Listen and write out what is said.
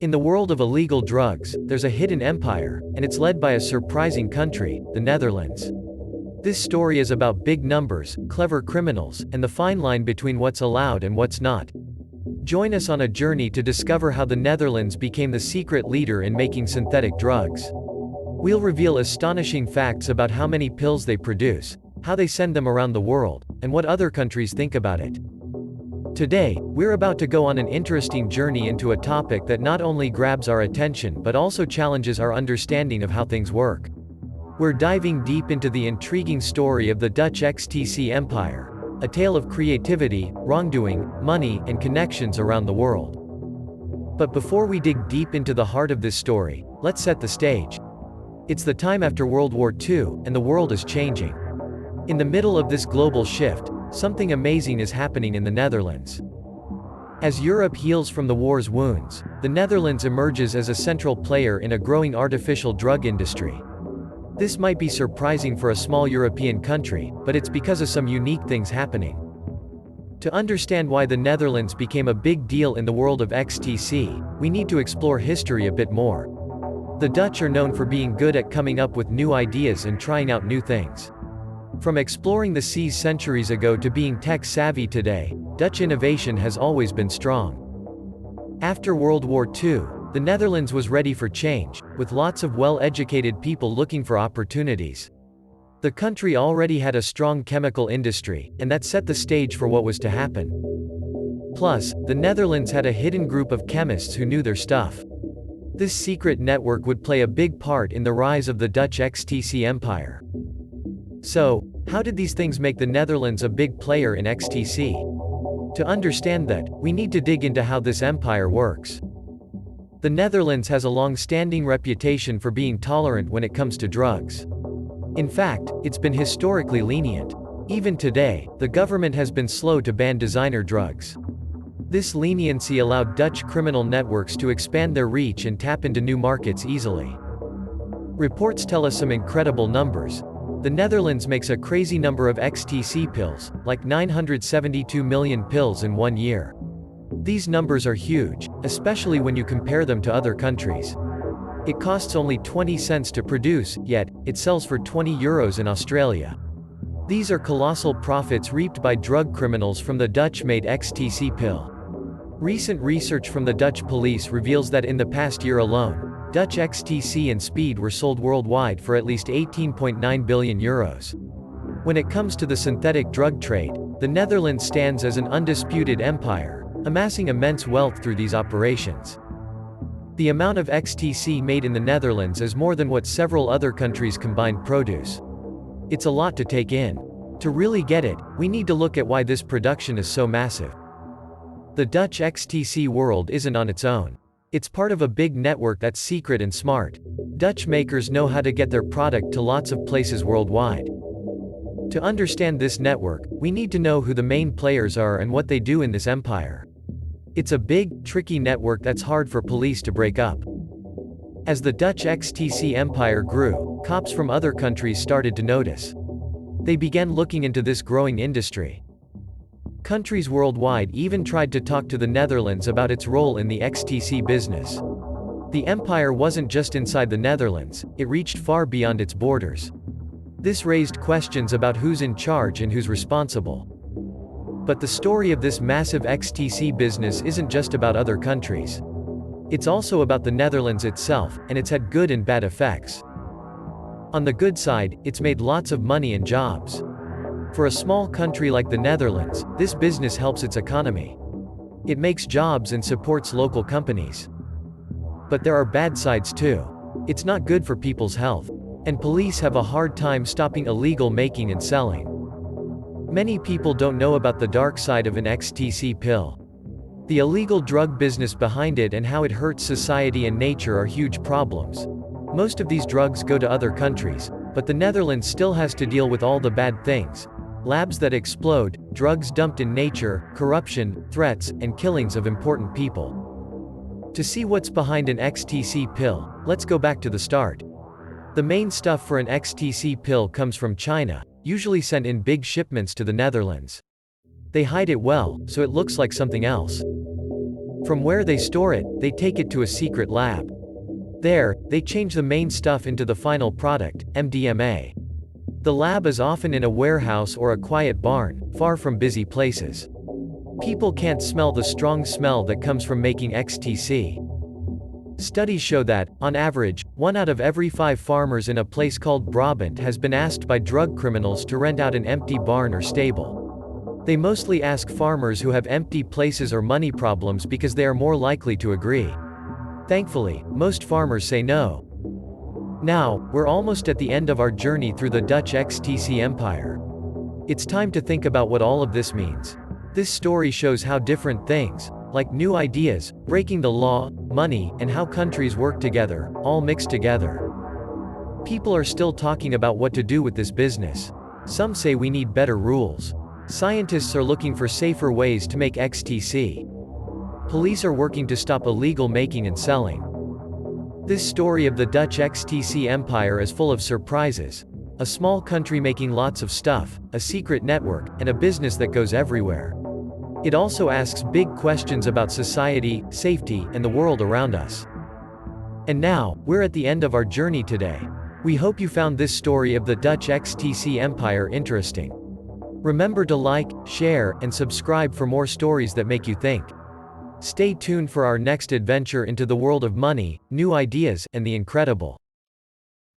In the world of illegal drugs, there's a hidden empire, and it's led by a surprising country, the Netherlands. This story is about big numbers, clever criminals, and the fine line between what's allowed and what's not. Join us on a journey to discover how the Netherlands became the secret leader in making synthetic drugs. We'll reveal astonishing facts about how many pills they produce, how they send them around the world, and what other countries think about it. Today, we're about to go on an interesting journey into a topic that not only grabs our attention but also challenges our understanding of how things work. We're diving deep into the intriguing story of the Dutch XTC Empire, a tale of creativity, wrongdoing, money, and connections around the world. But before we dig deep into the heart of this story, let's set the stage. It's the time after World War II, and the world is changing. In the middle of this global shift, something amazing is happening in the Netherlands. As Europe heals from the war's wounds, the Netherlands emerges as a central player in a growing artificial drug industry. This might be surprising for a small European country, but it's because of some unique things happening. To understand why the Netherlands became a big deal in the world of XTC, we need to explore history a bit more. The Dutch are known for being good at coming up with new ideas and trying out new things. From exploring the seas centuries ago to being tech-savvy today, Dutch innovation has always been strong. After World War II, the Netherlands was ready for change, with lots of well-educated people looking for opportunities. The country already had a strong chemical industry, and that set the stage for what was to happen. Plus, the Netherlands had a hidden group of chemists who knew their stuff. This secret network would play a big part in the rise of the Dutch XTC Empire. So, how did these things make the Netherlands a big player in XTC? To understand that, we need to dig into how this empire works. The Netherlands has a long-standing reputation for being tolerant when it comes to drugs. In fact, it's been historically lenient. Even today, the government has been slow to ban designer drugs. This leniency allowed Dutch criminal networks to expand their reach and tap into new markets easily. Reports tell us some incredible numbers. The Netherlands makes a crazy number of XTC pills, like 972 million pills in 1 year. These numbers are huge, especially when you compare them to other countries. It costs only 20 cents to produce, yet, it sells for €20 in Australia. These are colossal profits reaped by drug criminals from the Dutch-made XTC pill. Recent research from the Dutch police reveals that in the past year alone, Dutch XTC and speed were sold worldwide for at least €18.9 billion. When it comes to the synthetic drug trade, the Netherlands stands as an undisputed empire, amassing immense wealth through these operations. The amount of XTC made in the Netherlands is more than what several other countries combined produce. It's a lot to take in. To really get it, we need to look at why this production is so massive. The Dutch XTC world isn't on its own. It's part of a big network that's secret and smart. Dutch makers know how to get their product to lots of places worldwide. To understand this network, we need to know who the main players are and what they do in this empire. It's a big, tricky network that's hard for police to break up. As the Dutch XTC empire grew, cops from other countries started to notice. They began looking into this growing industry. Countries worldwide even tried to talk to the Netherlands about its role in the XTC business. The empire wasn't just inside the Netherlands, it reached far beyond its borders. This raised questions about who's in charge and who's responsible. But the story of this massive XTC business isn't just about other countries. It's also about the Netherlands itself, and it's had good and bad effects. On the good side, it's made lots of money and jobs. For a small country like the Netherlands, this business helps its economy. It makes jobs and supports local companies. But there are bad sides too. It's not good for people's health. And police have a hard time stopping illegal making and selling. Many people don't know about the dark side of an XTC pill. The illegal drug business behind it and how it hurts society and nature are huge problems. Most of these drugs go to other countries, but the Netherlands still has to deal with all the bad things. Labs that explode, drugs dumped in nature, corruption, threats, and killings of important people. To see what's behind an XTC pill, let's go back to the start. The main stuff for an XTC pill comes from China, usually sent in big shipments to the Netherlands. They hide it well, so it looks like something else. From where they store it, they take it to a secret lab. There, they change the main stuff into the final product, MDMA. The lab is often in a warehouse or a quiet barn, far from busy places. People can't smell the strong smell that comes from making XTC. Studies show that, on average, 1 out of every 5 farmers in a place called Brabant has been asked by drug criminals to rent out an empty barn or stable. They mostly ask farmers who have empty places or money problems because they are more likely to agree. Thankfully, most farmers say no. Now, we're almost at the end of our journey through the Dutch XTC empire. It's time to think about what all of this means. This story shows how different things, like new ideas, breaking the law, money, and how countries work together, all mix together. People are still talking about what to do with this business. Some say we need better rules. Scientists are looking for safer ways to make XTC. Police are working to stop illegal making and selling. This story of the Dutch XTC empire is full of surprises. A small country making lots of stuff, a secret network, and a business that goes everywhere. It also asks big questions about society, safety, and the world around us. And now, we're at the end of our journey today. We hope you found this story of the Dutch XTC empire interesting. Remember to like, share, and subscribe for more stories that make you think. Stay tuned for our next adventure into the world of money, new ideas, and the incredible.